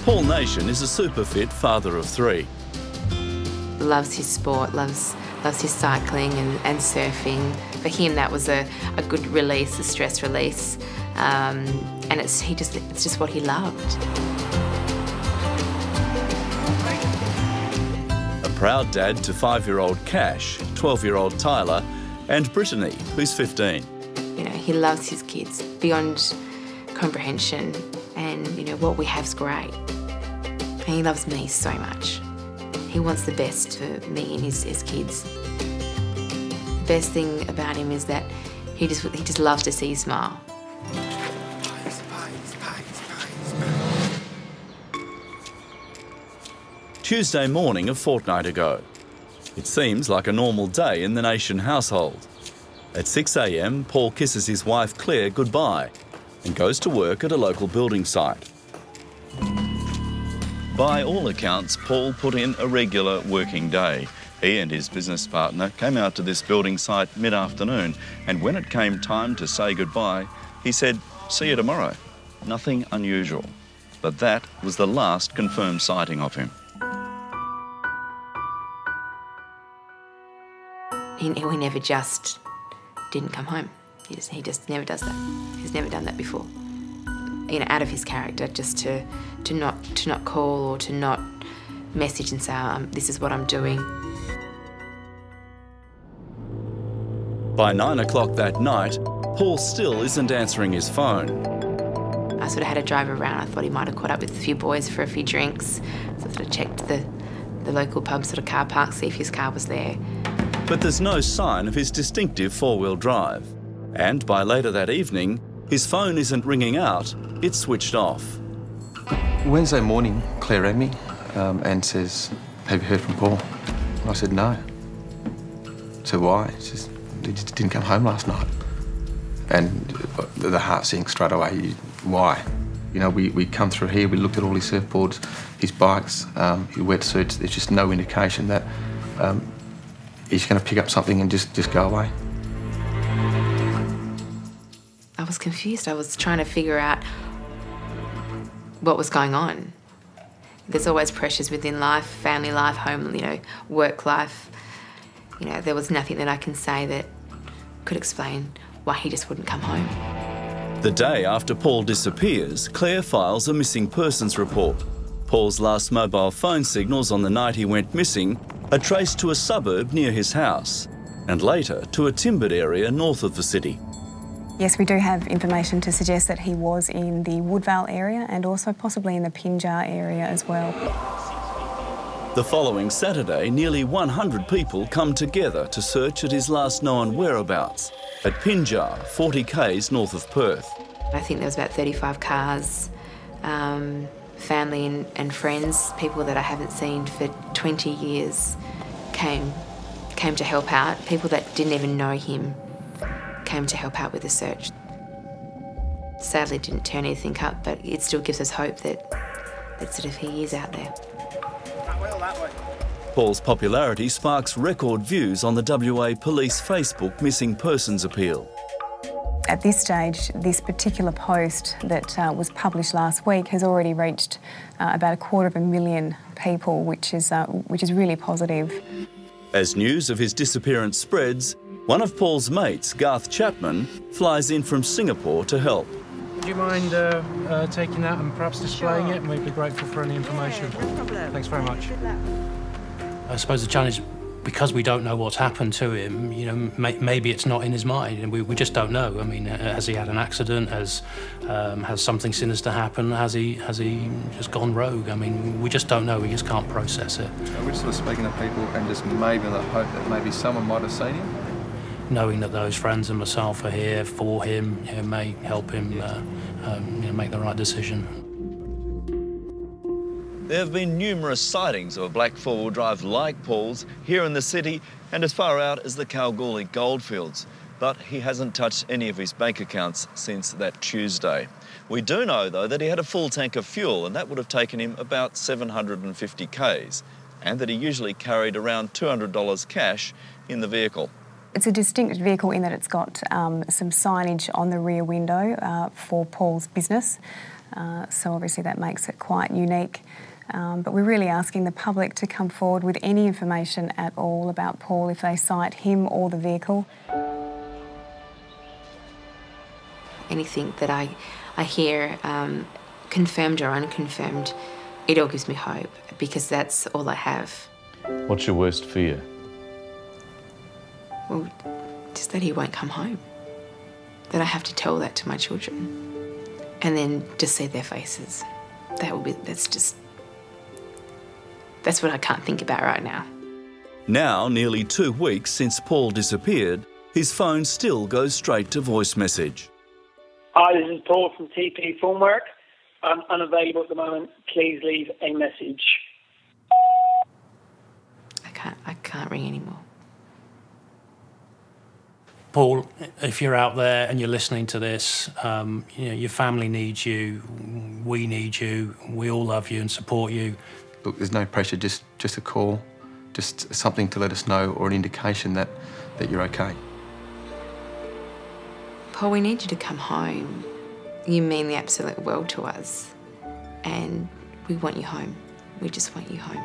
Paul Nation is a super fit father of three. Loves his sport, loves his cycling and surfing. For him, that was a good release, a stress release, and it's just what he loved. A proud dad to 5-year-old Cash, 12-year-old Tyler, and Brittany, who's 15. You know, he loves his kids beyond comprehension, and you know what we have's great. And he loves me so much. He wants the best for me and his kids. The best thing about him is that he just loves to see you smile. Tuesday morning a fortnight ago. It seems like a normal day in the Nation household. At 6 a.m, Paul kisses his wife Claire goodbye and goes to work at a local building site. By all accounts, Paul put in a regular working day. He and his business partner came out to this building site mid-afternoon, and when it came time to say goodbye, he said, "See you tomorrow." Nothing unusual. But that was the last confirmed sighting of him. He never just didn't come home. He just never does that. He's never done that before. You know, out of his character, just to not call or to not message and say, this is what I'm doing. By 9 o'clock that night, Paul still isn't answering his phone. I sort of had to drive around. I thought he might have caught up with a few boys for a few drinks. So I sort of checked the local pub sort of car park, see if his car was there. But there's no sign of his distinctive four-wheel drive. And by later that evening, his phone isn't ringing out, it's switched off. Wednesday morning, Claire rang me and says, "Have you heard from Paul?" I said, "No." So why? She says, "He just didn't come home last night." And the heart sinks straight away. Why? You know, we come through here, we looked at all his surfboards, his bikes, his wetsuits. There's just no indication that he's going to pick up something and just go away. I was confused. I was trying to figure out what was going on. There's always pressures within life, family life, home, you know, work life. You know, there was nothing that I can say that could explain why he just wouldn't come home. The day after Paul disappears, Claire files a missing persons report. Paul's last mobile phone signals on the night he went missing are traced to a suburb near his house, and later to a timbered area north of the city. Yes, we do have information to suggest that he was in the Woodvale area and also possibly in the Pinjar area as well. The following Saturday, nearly 100 people come together to search at his last known whereabouts at Pinjar, 40 k's north of Perth. I think there was about 35 cars, family and friends, people that I haven't seen for 20 years came to help out. People that didn't even know him came to help out with the search. Sadly didn't turn anything up, but it still gives us hope that sort of he is out there. Paul's popularity sparks record views on the WA Police Facebook missing persons appeal. At this stage, this particular post that was published last week has already reached about 250,000 people, which is really positive. As news of his disappearance spreads, one of Paul's mates, Garth Chapman, flies in from Singapore to help. Would you mind taking that and perhaps displaying it? And we'd be grateful for any information. Yeah, no problem. Thanks very much. I suppose the challenge, because we don't know what's happened to him, you know, maybe it's not in his mind, and we just don't know. I mean, has he had an accident? Has something sinister happened? Has he just gone rogue? I mean, we just don't know. We just can't process it. We're just sort of speaking to people and just maybe the hope that maybe someone might have seen him. Knowing that those friends and myself are here for him, you know, may help him you know, make the right decision. There have been numerous sightings of a black four-wheel drive like Paul's here in the city and as far out as the Kalgoorlie goldfields. But he hasn't touched any of his bank accounts since that Tuesday. We do know, though, that he had a full tank of fuel, and that would have taken him about 750 k's, and that he usually carried around $200 cash in the vehicle. It's a distinct vehicle in that it's got some signage on the rear window for Paul's business. So obviously that makes it quite unique. But we're really asking the public to come forward with any information at all about Paul if they sight him or the vehicle. Anything that I hear, confirmed or unconfirmed, it all gives me hope because that's all I have. What's your worst fear? Well, just that he won't come home. That I have to tell that to my children. And then just see their faces. That's what I can't think about right now. Now, nearly 2 weeks since Paul disappeared, his phone still goes straight to voice message. Hi, this is Paul from TP Formwork. I'm unavailable at the moment. Please leave a message. I can't ring anymore. Paul, if you're out there and you're listening to this, your family needs you, we need you, we all love you and support you. Look, there's no pressure, just a call, just something to let us know or an indication that you're okay. Paul, we need you to come home. You mean the absolute world to us. And we want you home. We just want you home.